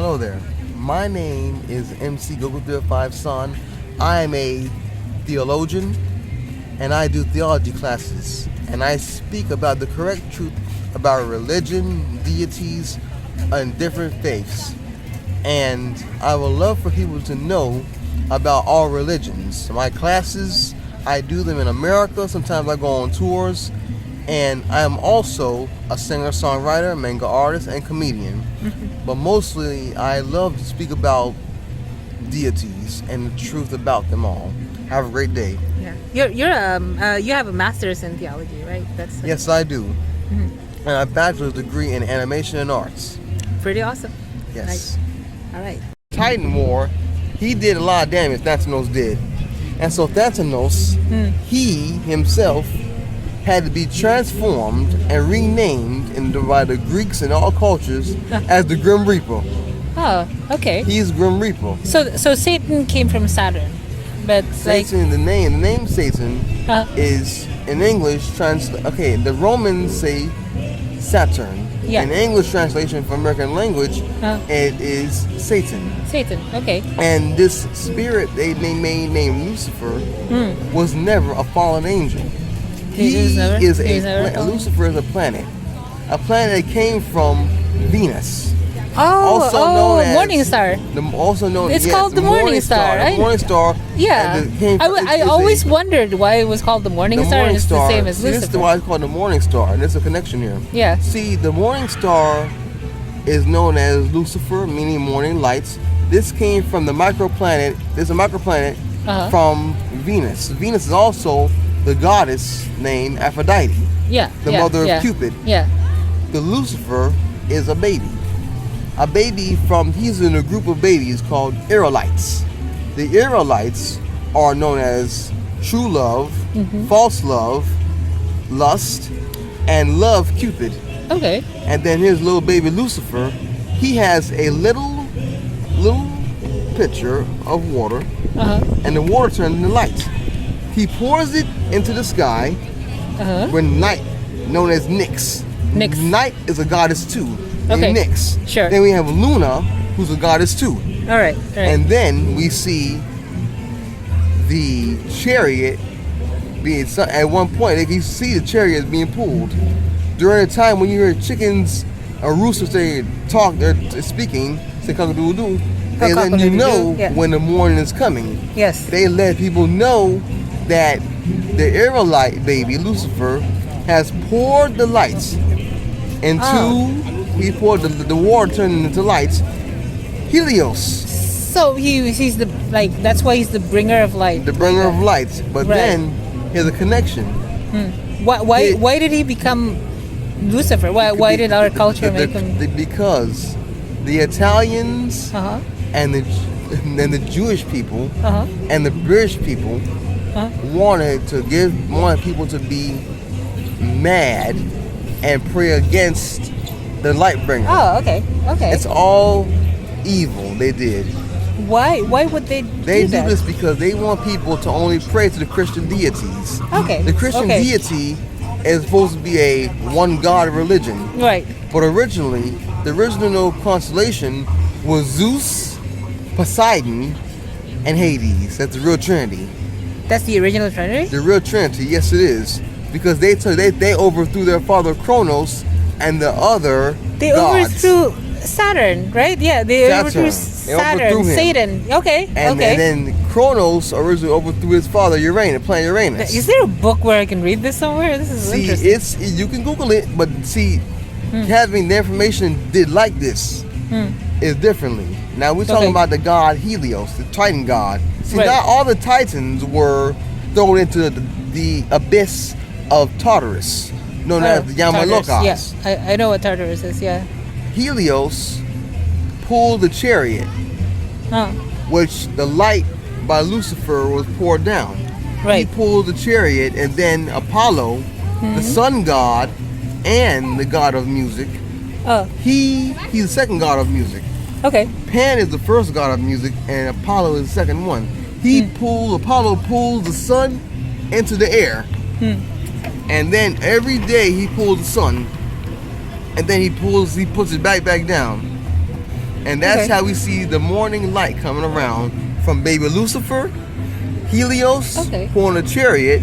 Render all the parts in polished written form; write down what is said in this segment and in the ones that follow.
Hello there. My name is mcgoku305san. I am a theologian, and I do theology classes, and I speak about the correct truth about religion, deities, and different faiths. And I would love for people to know about all religions. My classes, I do them in America. Sometimes I go on tours. And I am also a singer-songwriter, manga artist, and comedian. But mostly, I love to speak about deities and the truth about them all. Have a great day. Yeah, you have a master's in theology, right? Yes, I do. And a bachelor's degree in animation and arts. Pretty awesome. Yes. Nice. All right. Titan War, he did a lot of damage. Thanos did, and so Thanos, he himself had to be transformed and renamed by the Greeks and all cultures as the Grim Reaper. Oh, okay. He's Grim Reaper. So Satan came from Saturn, but Satan, the name Satan is in English the Romans say Saturn. Yeah. In English translation for American language, it is Satan. Satan, okay. And this spirit they made named Lucifer was never a fallen angel. Lucifer is a planet that came from Venus. Morning star. It's called the Morning Star, right? The Morning Star. Yeah. I always wondered why it was called the Morning Star, and it's the same as Lucifer. This is why it's called the Morning Star, and there's a connection here. Yeah. See, the Morning Star is known as Lucifer, meaning morning lights. This came from the microplanet. There's a microplanet from Venus. Venus is also the goddess named Aphrodite. Yeah. The mother of Cupid. Yeah. The Lucifer is a baby. He's in a group of babies called Aerolites. The Aerolites are known as true love, false love, lust, and love Cupid. Okay. And then his little baby Lucifer, he has a little pitcher of water, and the water turns into light. He pours it into the sky when night, known as Nyx. Night is a goddess too. Okay. Nyx. Sure. Then we have Luna, who's a goddess too. All right. And then we see the chariot being. At one point, if you see the chariot being pulled, during a time when you hear chickens or roosters they're speaking, say cock-a-doodle-doo, they let you know when the morning is coming. Yes. They let people know that the Aerolite baby Lucifer has poured the lights into. He poured the water turned into lights. Helios. So he's that's why he's the bringer of light. The bringer of lights. But then here's a connection. Why did he become Lucifer? Why did our culture make him? Because the Italians and the Jewish people and the British people wanted people to be mad and pray against the light bringer. Oh, okay. It's all evil they did. Why would they do that? They do this because they want people to only pray to the Christian deities. Okay. The Christian deity is supposed to be a one God religion. Right. But originally, the original constellation was Zeus, Poseidon, and Hades. That's the real Trinity. That's the original Trinity? The real Trinity, yes it is. Because they overthrew their father Kronos and the other gods. Overthrew Saturn, right? Yeah, they overthrew Saturn, Satan. Okay, and then Kronos originally overthrew his father planet Uranus. Is there a book where I can read this somewhere? This is interesting. You can Google it, but having the information like this is differently. Now we're talking about the god Helios, the Titan god. See, not all the Titans were thrown into the abyss of Tartarus, known as the Yamalokas. Yes, I know what Tartarus is. Yeah. Helios pulled the chariot, which the light by Lucifer was poured down. Right. He pulled the chariot, and then Apollo, the sun god and the god of music, he's the second god of music. Okay. Pan is the first god of music, and Apollo is the second one. Apollo pulls the sun into the air. And then every day he pulls the sun, and then he puts it back down. And that's Okay. how we see the morning light coming around from baby Lucifer, Helios, Okay. who on a chariot,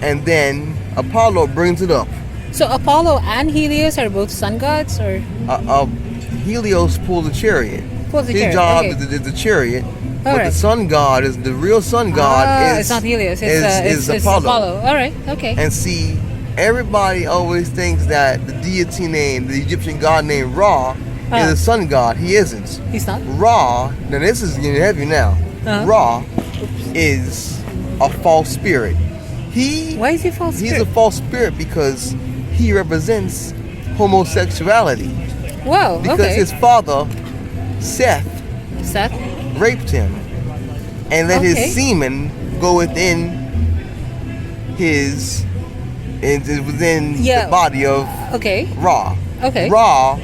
and then Apollo brings it up. So Apollo and Helios are both sun gods, or Helios pulled the chariot. Pulls the His chariot, job okay. is the chariot. But Alright. the sun god is the real sun god. it's not Helios. Is It's Apollo. All right. Okay. And see, everybody always thinks that the deity name, the Egyptian god named Ra, is a sun god. He isn't. He's not. Ra, now this is getting heavy now. Uh-huh. Ra is a false spirit. Why is he false He's spirit? a false spirit because he represents homosexuality. Whoa. Because Okay. his father, Seth, Seth. raped him and let Okay. his semen go within within Yeah. the body of Okay. Ra. Okay. Ra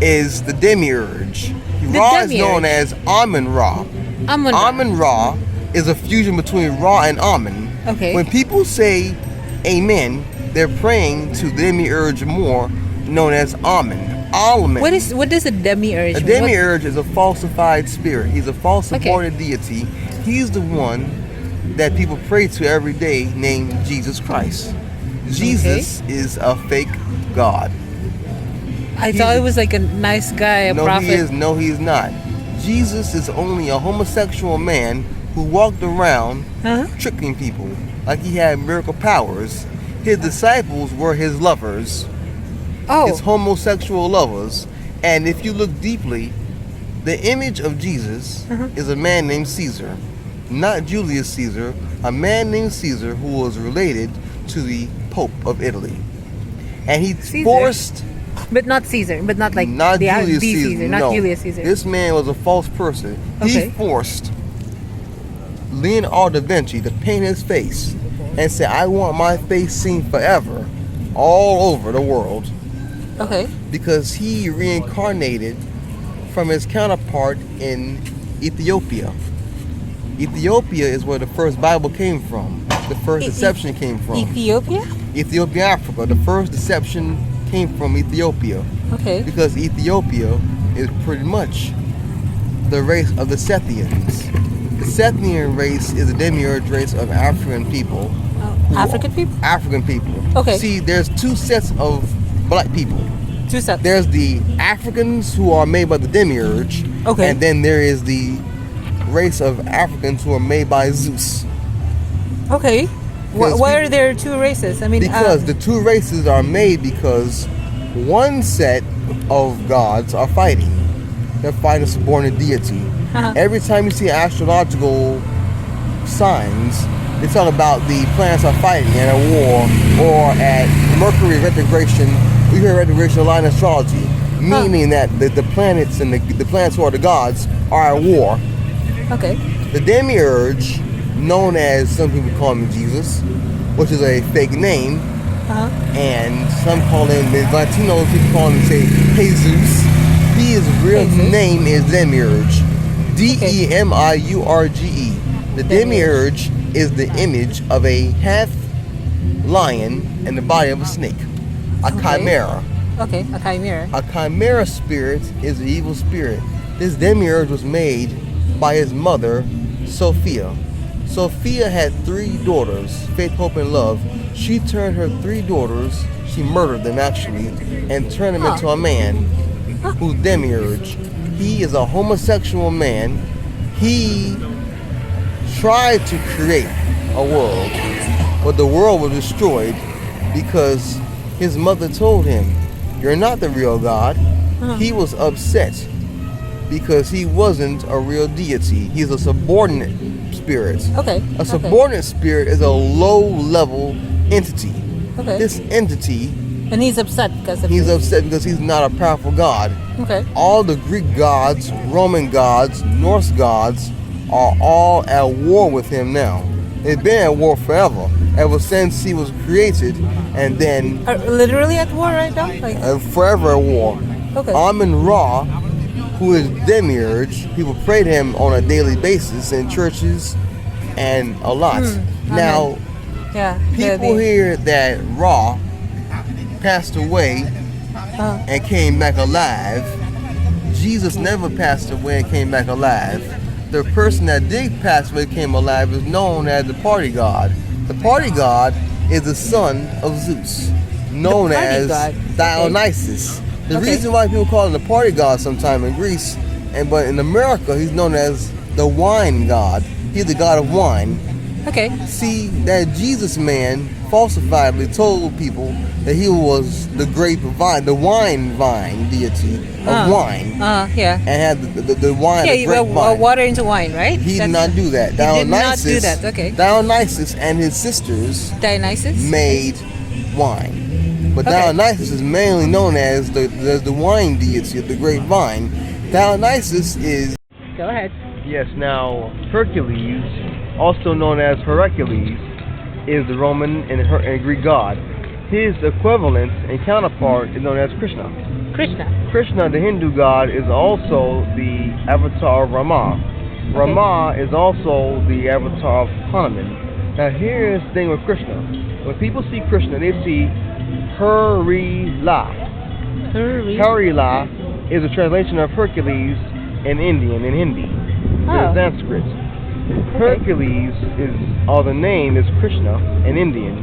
is the demiurge. Ra is known demiurge. as Amun-Ra. Amun. Amun-Ra is a fusion between Ra and Amun. Okay. When people say amen, they're praying to the demiurge more, known as Amun. Amun. What is a demiurge? A demiurge is a falsified spirit. He's a false subordinate deity. He's the one that people pray to every day, named Jesus Christ. Jesus is a fake God. I thought it was like a nice guy, a No, prophet. he is. No, he is not. Jesus is only a homosexual man who walked around Uh-huh. tricking people like he had miracle powers. His disciples were his lovers, his Oh. homosexual lovers. And if you look deeply, the image of Jesus is a man named Caesar, not Julius Caesar, a man named Caesar who was related to the Pope of Italy. And he Caesar? forced, But not Caesar. But not like not the Julius the Caesar, not no. Julius Caesar. This man was a false person. Okay. He forced Leonardo da Vinci to paint his face and say, I want my face seen forever all over the world, Okay. because he reincarnated from his counterpart in Ethiopia. Ethiopia is where the first Bible came from. The first deception came from. Ethiopia? Ethiopia, Africa. The first deception came from Ethiopia, Okay. because Ethiopia is pretty much the race of the Sethians. The Sethian race is a demiurge race of African people. African people? African people. Okay. See, there's two sets of black people. Two sets. There's the Africans who are made by the demiurge. Okay. And then there is the race of Africans who are made by Zeus. Okay. Because Why are there two races? I mean, Because the two races are made because one set of gods are fighting. They're fighting a subordinate deity. Uh-huh. Every time you see astrological signs, they talk about the planets are fighting in a war, or at Mercury retrogression. We hear retrogression a lot in astrology, meaning that the planets and the planets who are the gods are at war. okay. The demiurge, known as some people call him Jesus, which is a fake name, Uh-huh. and some call him, the Latinos people call him, say, Jesus. His real Jesus. name is Demiurge. Demiurge. The Demiurge is the image of a half lion and the body of a snake. A chimera. Okay, a chimera. A chimera spirit is an evil spirit. This Demiurge was made by his mother, Sophia. Sophia had 3 daughters, Faith, Hope, and Love. She turned her 3 daughters, she murdered them actually, and turned them into a man who's Demiurge. He is a homosexual man. He tried to create a world, but the world was destroyed because his mother told him, "You're not the real God." He was upset because he wasn't a real deity. He's a subordinate spirit. Okay. A subordinate spirit is a low-level entity. Okay. This entity, And he's upset because of he's this. upset because he's not a powerful god. Okay. All the Greek gods, Roman gods, Norse gods are all at war with him now. They've been at war forever, ever since he was created, and then Are literally at war right now? Like, forever at war. okay. Amun-Ra, who is Demiurge, people pray to him on a daily basis in churches and a lot. Now, yeah. people hear that Ra passed away and came back alive. Jesus never passed away and came back alive. The person that did pass away and came alive is known as the party god. The party god is the son of Zeus, known as Dionysus. The reason why people call him the party god sometime in Greece, but in America he's known as the wine god. He's the god of wine. Okay. See, that Jesus man falsifiably told people that he was the grape vine, the wine vine deity of wine. Yeah. And had the wine, the grape vine. Water into wine, right? He did not do that. He did not do that, okay. Dionysus and his sisters made wine. But Dionysus is mainly known as the wine deity of the grapevine. Dionysus is... Go ahead. Yes, now Hercules, also known as Hercules, is the Roman and Greek god. His equivalent and counterpart is known as Krishna. Krishna, the Hindu god, is also the avatar of Rama. Rama is also the avatar of Hanuman. Now here's the thing with Krishna. When people see Krishna, they see Harila. Harila is a translation of Hercules in Hindi. In Sanskrit. Hercules the name is Krishna in Indian.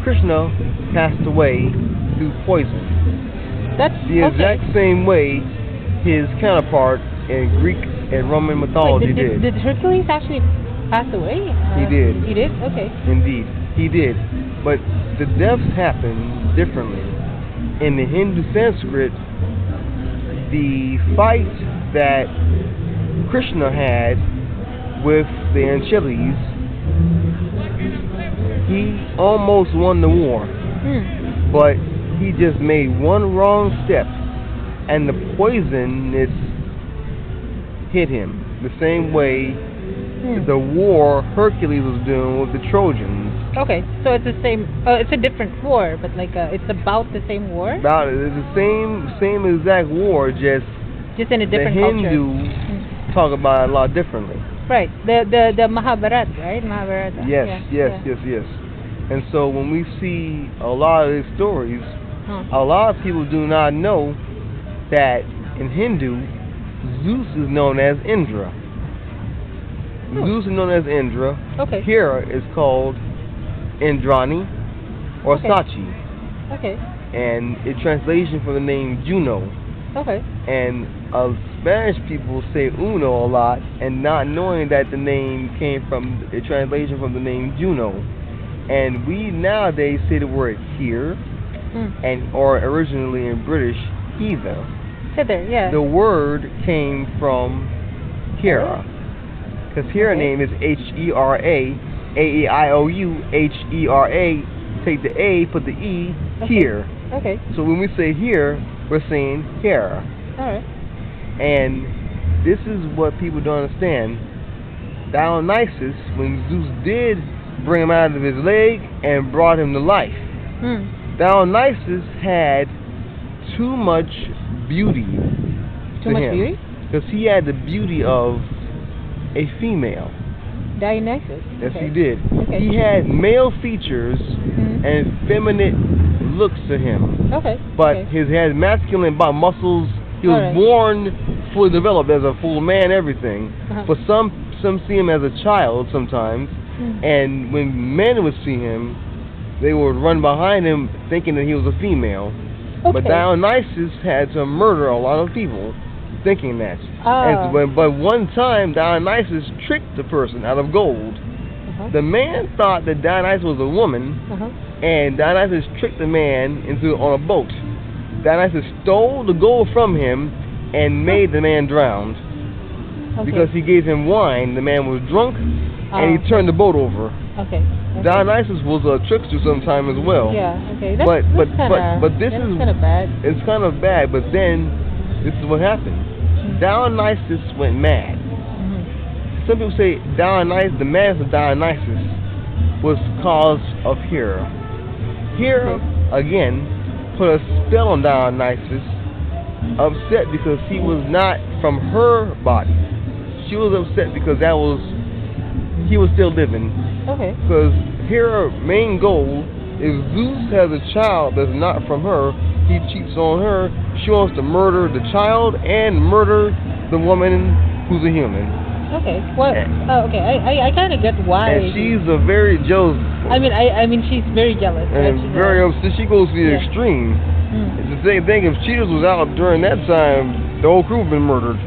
Krishna passed away through poison. That's the exact same way his counterpart in Greek and Roman mythology did. Did Hercules actually pass away? He did. He did? Okay. Indeed, he did. But the deaths happened differently. In the Hindu Sanskrit, the fight that Krishna had with the Anchises, he almost won the war, but he just made one wrong step, and the poison hit him the same way the war Hercules was doing with the Trojans. Okay, so it's the same. It's a different war, but it's about the same war. It's the same exact war, just in a different culture. The Hindu talk about it a lot differently. Right, the Mahabharata, right? Mahabharata. Yes. And so when we see a lot of these stories, a lot of people do not know that in Hindu, Zeus is known as Indra. Zeus is known as Indra. Okay. Hera is called Indrani or Sachi. Okay. And a translation for the name Juno. Okay. And Spanish people say Uno a lot, and not knowing that the name came from a translation from the name Juno. And we nowadays say the word here, or originally in British, hither. Hither, yeah. The word came from Hera, because Hera name is Hera, A-E-I-O-U, H-E-R-A. Take the A, put the E, here. Okay. So when we say here, we're saying Hera. Alright. And this is what people don't understand. Dionysus, when Zeus did bring him out of his leg and brought him to life, Dionysus had too much beauty. Too much beauty? Because he had the beauty of a female. Dionysus? Yes, he did. Okay. He had male features and feminine looks to him. Okay. But he had masculine muscles. He was born fully developed as a full man, everything. But some see him as a child sometimes. And when men would see him, they would run behind him thinking that he was a female. Okay. But Dionysus had to murder a lot of people thinking that. But one time, Dionysus tricked the person out of gold. The man thought that Dionysus was a woman, and Dionysus tricked the man on a boat. Dionysus stole the gold from him and made the man drown. Because he gave him wine, the man was drunk, and he turned the boat over. Dionysus was a trickster sometime as well. Yeah, okay. But this is kind of bad. It's kind of bad, but then this is what happened. Dionysus went mad. Some people say the madness of Dionysus was cause of Hera. Hera, again, put a spell on Dionysus, upset because he was not from her body. She was upset because he was still living. Okay. Because Hera's main goal if Zeus has a child that's not from her, he cheats on her. She wants to murder the child and murder the woman who's a human. Okay. Well. Okay. I kind of get why. And she's a very jealous. I mean, she's very jealous. And right? very upset. She goes to the extreme. It's the same thing. If Cheetahs was out during that time, the whole crew would have been murdered.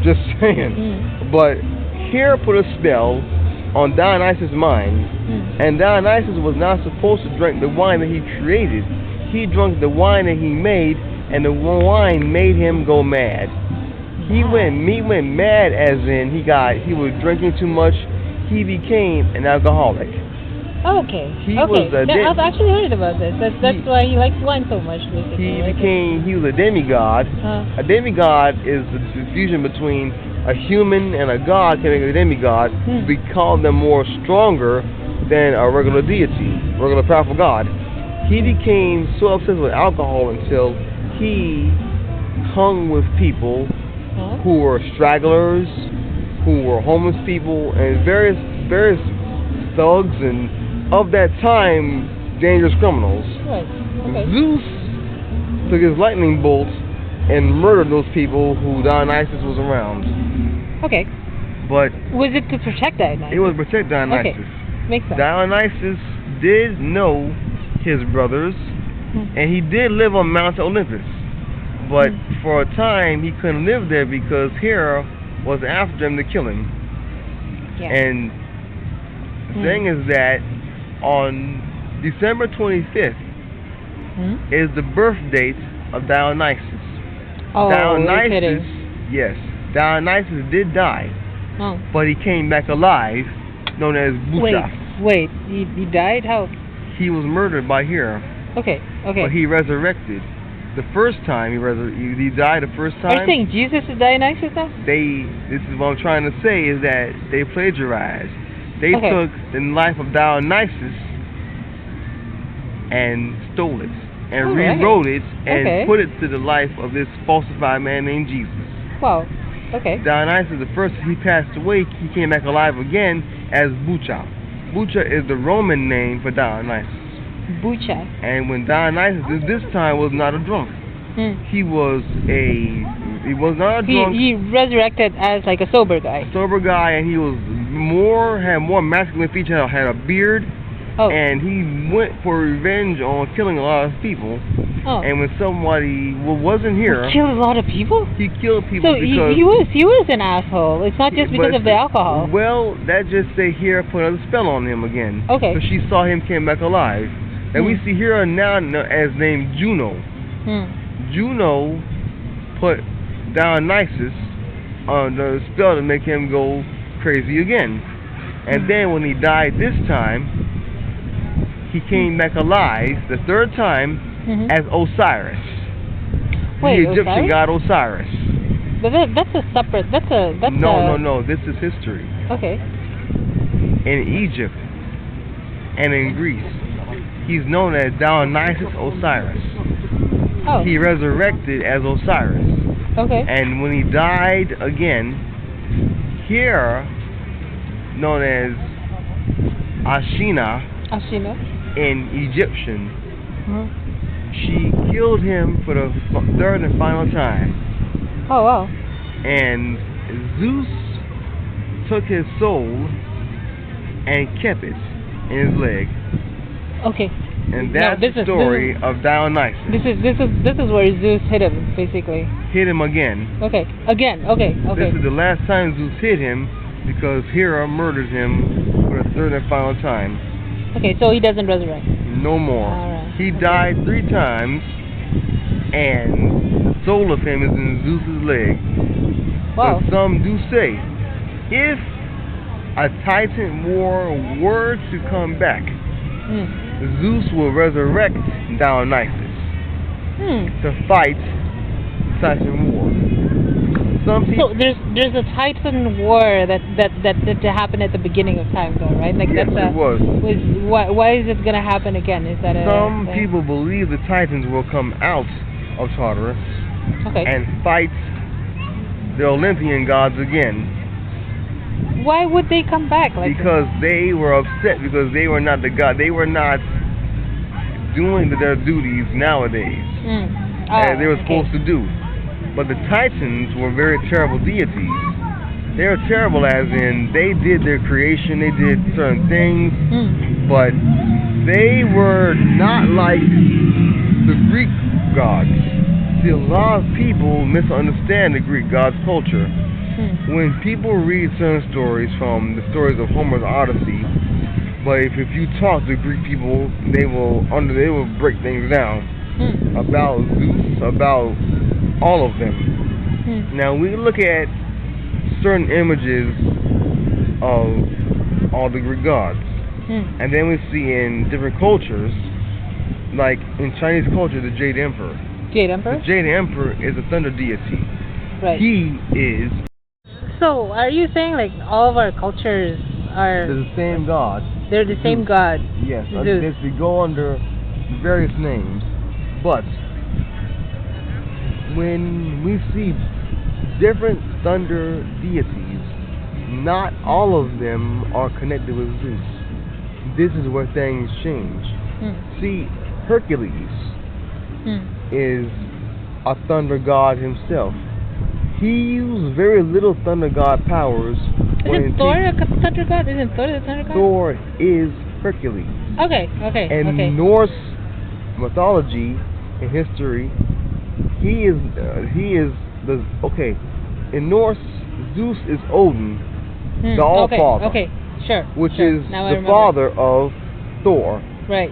Just saying. But Hera put a spell on Dionysus' mind, and Dionysus was not supposed to drink the wine that he created. He drank the wine that he made, and the wine made him go mad. He went mad, as in he was drinking too much. He became an alcoholic. Okay. I've actually heard about this. That's why he likes wine so much, basically. He was a demigod. A demigod is the fusion between a human and a god can make a demigod. We call them more stronger than a regular deity, regular powerful god. He became so obsessed with alcohol until he hung with people who were stragglers, who were homeless people, and various thugs and of that time, dangerous criminals. Right. Okay. Zeus took his lightning bolt and murdered those people who Dionysus was around. Okay. But was it to protect Dionysus? It was to protect Dionysus. Okay. Makes sense. Dionysus did know his brothers, and he did live on Mount Olympus. But for a time, he couldn't live there because Hera was after him to kill him. Yeah. And the thing is that on December 25th is the birth date of Dionysus. Oh, Dionysus, yes, Dionysus did die, but he came back alive, known as Bucha. Wait, he died? How? He was murdered by Hera. Okay. But he resurrected. The first time he died the first time. Are you saying Jesus is Dionysus now? This is what I'm trying to say, is that they plagiarized. They took the life of Dionysus and stole it, and rewrote it, and put it to the life of this falsified man named Jesus. Wow. Okay. Dionysus, the first he passed away, he came back alive again as Bucha. Bucha is the Roman name for Dionysus. Bucha. And when Dionysus this time was not a drunk. He was not a drunk. He resurrected as like a sober guy. Sober guy, and he was had more masculine features, had a beard, and he went for revenge on killing a lot of people. And when somebody wasn't here, he killed a lot of people. He killed people because he was an asshole. It's not just because of the alcohol. Well, that just say here put a spell on him again. Okay. So she saw him came back alive, and we see here now as named Juno. Juno put Dionysus on the spell to make him go crazy again. And then when he died this time, he came back alive the third time as Osiris. Wait, the Egyptian god Osiris. But that's a separate. No. This is history. Okay. In Egypt and in Greece, he's known as Dionysus Osiris. He resurrected as Osiris. Okay. And when he died again, Hera, known as Ashina in Egyptian, she killed him for the third and final time. Oh, wow. And Zeus took his soul and kept it in his leg. Okay. And that's the story of Dionysus. This is where Zeus hit him, basically. Hit him again. Okay. Okay. This is the last time Zeus hit him because Hera murdered him for the third and final time. Okay, so he doesn't resurrect. No more. Right. He died 3 times, and the soul of him is in Zeus's leg. Wow. But some do say, if a Titan war were to come back, Zeus will resurrect Dionysus to fight Titan war. Some people, so there's a Titan war that happened at the beginning of time, though, right? Like yes, it was. Why is it gonna happen again? Is that some people believe the Titans will come out of Tartarus and fight the Olympian gods again. Why would they come back? Because they were upset because they were not the god. They were not doing their duties nowadays, as they were supposed to do. But the Titans were very terrible deities. They were terrible as in they did their creation, they did certain things, but they were not like the Greek gods. See, a lot of people misunderstand the Greek gods' culture. When people read certain stories from the stories of Homer's Odyssey, but if you talk to Greek people, they will break things down about Zeus, about all of them. Now we look at certain images of all the Greek gods, and then we see in different cultures, like in Chinese culture, the Jade Emperor. Jade Emperor? The Jade Emperor is a thunder deity. Right. He is. So, are you saying like all of our cultures are the same god? They're the same god. Yes. They go under various names, but when we see different thunder deities, not all of them are connected with Zeus. This is where things change. See, Hercules is a thunder god himself. He used very little thunder god powers. Isn't Thor a thunder god? Isn't Thor the thunder god? Thor is Hercules. Okay. And Norse mythology and history, he is the in Norse, Zeus is Odin, the All-Father. Okay, sure. Which is the father of Thor. Right.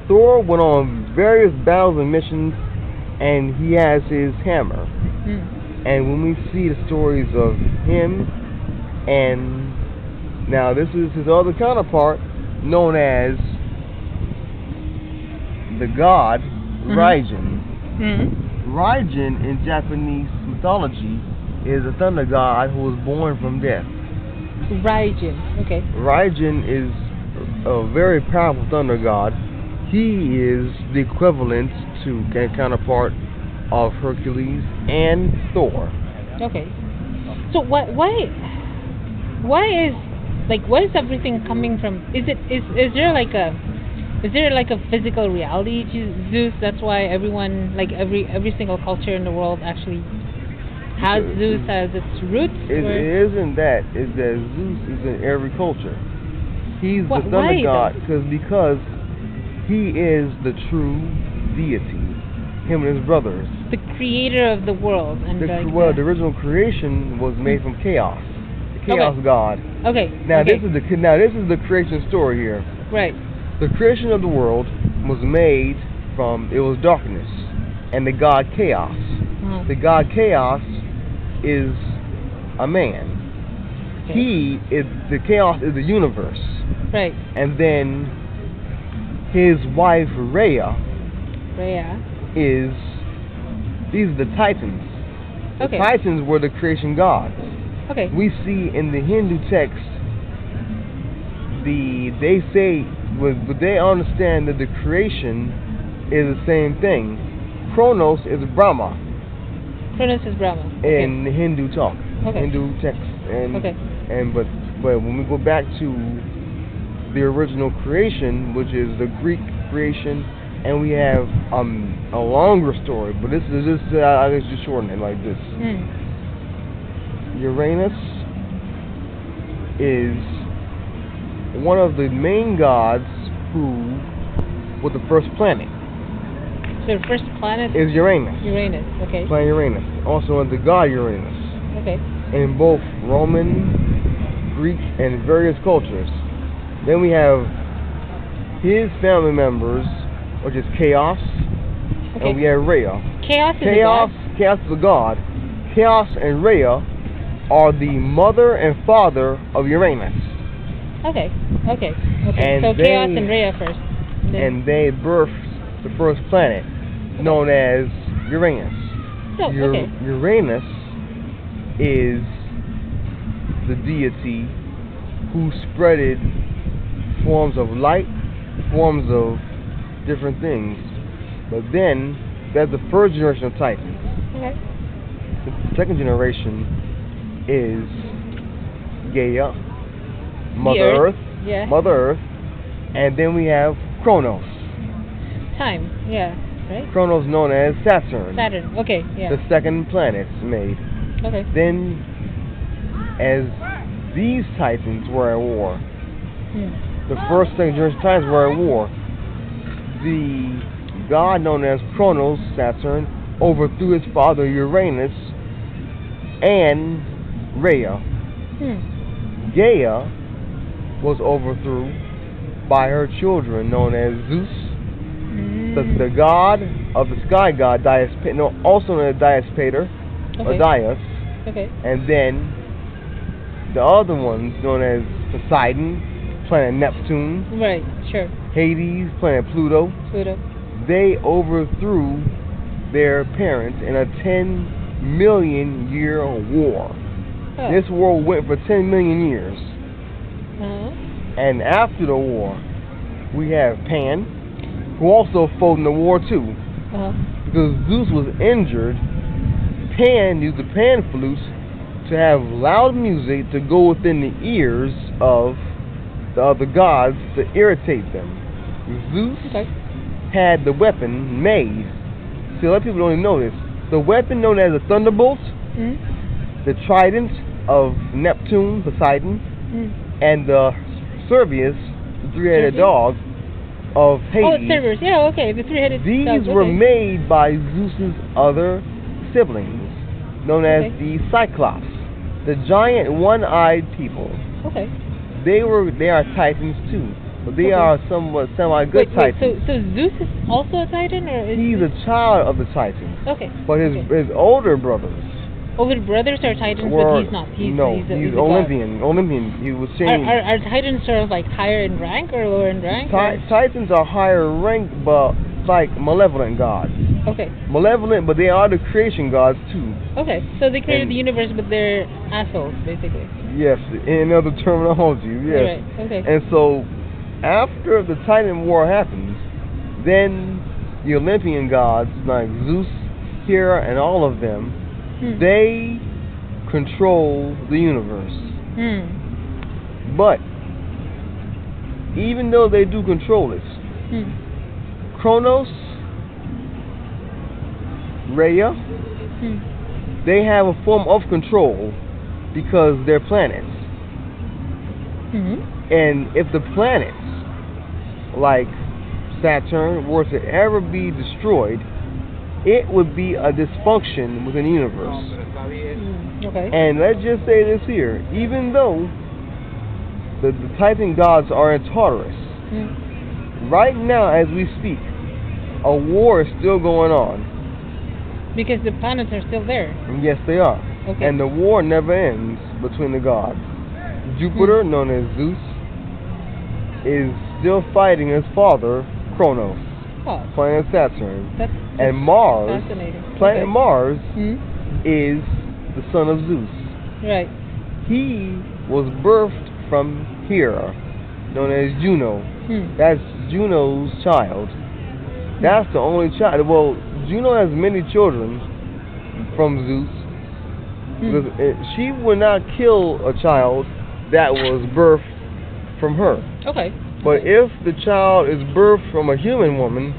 Thor went on various battles and missions, and he has his hammer. And when we see the stories of him, and now this is his other counterpart, known as the god Raijin. Raijin in Japanese mythology is a thunder god who was born from death. Raijin, okay. Raijin is a very powerful thunder god. He is the equivalent to and counterpart of Hercules and Thor. Okay. So why is everything coming from? Is there like a physical reality to Zeus? That's why everyone, like every single culture in the world actually has Zeus as its roots? It isn't that. It's that Zeus is in every culture. He's the thunder god because he is the true deity. Him and his brothers. The creator of the world. And the original creation was made from chaos. The chaos god. Okay. Now this is the creation story here. Right. The creation of the world was made from, it was darkness, and the god Chaos. The god Chaos is a man. Okay. The Chaos is the universe. Right. And then his wife Rhea is, these are the Titans. The Titans were the creation gods. Okay. We see in the Hindu text, they say, they understand that the creation is the same thing. Kronos is Brahma. Kronos is Brahma. In the Hindu talk, Hindu text, but when we go back to the original creation, which is the Greek creation, and we have a longer story, but this is just I just shorten it like this. Uranus is one of the main gods who was the first planet. So the first planet is Uranus. Uranus, okay. Planet Uranus, also the god Uranus. Okay. In both Roman, Greek, and various cultures. Then we have his family members, which is Chaos, and we have Rhea. Chaos is a god? Chaos is a god. Chaos and Rhea are the mother and father of Uranus. Okay. And so Chaos and Rhea first. And they birthed the first planet, known as Uranus. Uranus is the deity who spreaded forms of light, forms of different things. But then, that's the first generation of Titans. Okay. The second generation is Gaia, Mother Earth, and then we have Kronos. time. Yeah. Right. Chronos known as Saturn. Saturn. Okay. Yeah. The second planet made. Okay. Then, as these titans were at war, the first second generation titans were at war, the god known as Chronos, Saturn, overthrew his father Uranus and Rhea. Gaia was overthrown by her children known as Zeus, the god of the sky god, also known as Diaspater, or Dias. Okay. And then the other ones known as Poseidon, planet Neptune. Right, sure. Hades, planet Pluto. They overthrew their parents in a 10 million year war. Oh. This war went for 10 million years. And after the war, we have Pan, who also fought in the war too. Because Zeus was injured, Pan used the pan flute to have loud music to go within the ears of the other gods to irritate them. Zeus had the weapon made. See, a lot of people don't even know this. The weapon known as the thunderbolt, the trident of Neptune, Poseidon, and the Cerberus, the three-headed dog of Hades. Oh, it's Cerberus. Yeah, okay, the three-headed dog. These were made by Zeus's other siblings, known as the Cyclops, the giant one-eyed people. Okay. They are titans too, but they are somewhat semi-good titans. So Zeus is also a titan, or is he's a child of the titans? Okay. But his older brothers. Older brothers are titans, but he's not. He's Olympian. Olympian. He was changed. Are titans sort of like higher in rank or lower in rank? Titans are higher rank, but like malevolent gods. Okay. Malevolent, but they are the creation gods too. Okay, so they created the universe, but they're assholes, basically. Yes, in other terminology, yes. Right. Okay. And so, after the Titan War happens, then the Olympian gods like Zeus, Hera, and all of them, they control the universe. But even though they do control it, Kronos, Rhea, they have a form of control because they're planets. And if the planets, like Saturn, were to ever be destroyed, it would be a dysfunction within the universe. Okay. And let's just say this here, even though the Titan gods are in Tartarus, right now as we speak, a war is still going on. Because the planets are still there. Yes, they are. Okay. And the war never ends between the gods. Jupiter, known as Zeus, is still fighting his father, Kronos, planet Saturn. And Mars, planet Mars, is the son of Zeus. Right. He was birthed from Hera, known as Juno. That's Juno's child. That's the only child. Well, Juno has many children from Zeus. She would not kill a child that was birthed from her. Okay. But if the child is birthed from a human woman,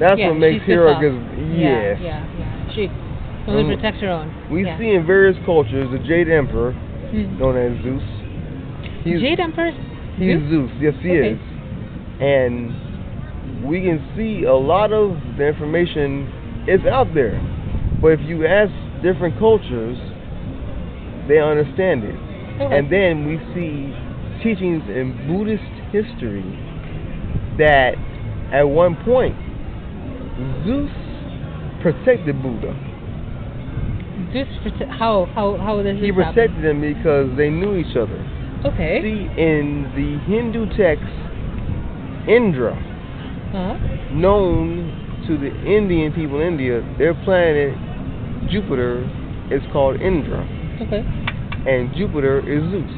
that's what makes Hera good. Yes. Yeah. She only protects her own. We see in various cultures the Jade Emperor, known as Zeus. Jade Emperor? He's Zeus. Yes, he is. And we can see a lot of the information is out there. But if you ask different cultures, they understand it. And then we see teachings in Buddhist history that at one point Zeus protected Buddha. How does this He protected them because they knew each other. Okay. See, in the Hindu text, Indra, known to the Indian people in India, their planet Jupiter is called Indra. Okay. And Jupiter is Zeus.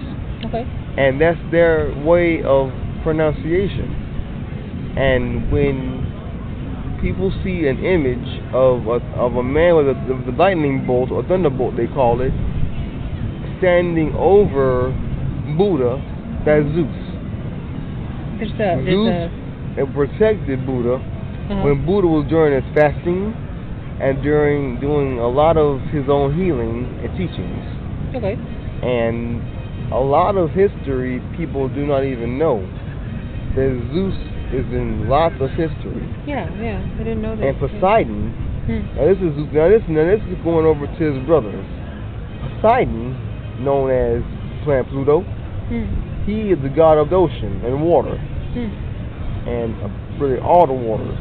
Okay. And that's their way of pronunciation. And when people see an image of a man with a lightning bolt, or thunderbolt they call it, standing over Buddha, that's Zeus. Zeus protected Buddha when Buddha was during his fasting and during doing a lot of his own healing and teachings. Okay. And a lot of history people do not even know that Zeus is in lots of history. Yeah, I didn't know that. And Poseidon, now this is going over to his brothers. Poseidon, known as planet Pluto, he is the god of the ocean and water, and really all the waters.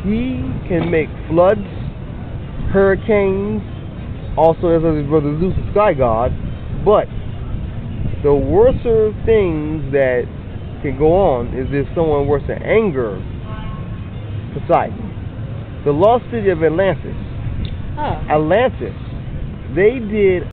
He can make floods, hurricanes, also as his brother Zeus, the sky god. But the worser things that can go on is if someone were to anger Poseidon. The lost city of Atlantis. Atlantis, they did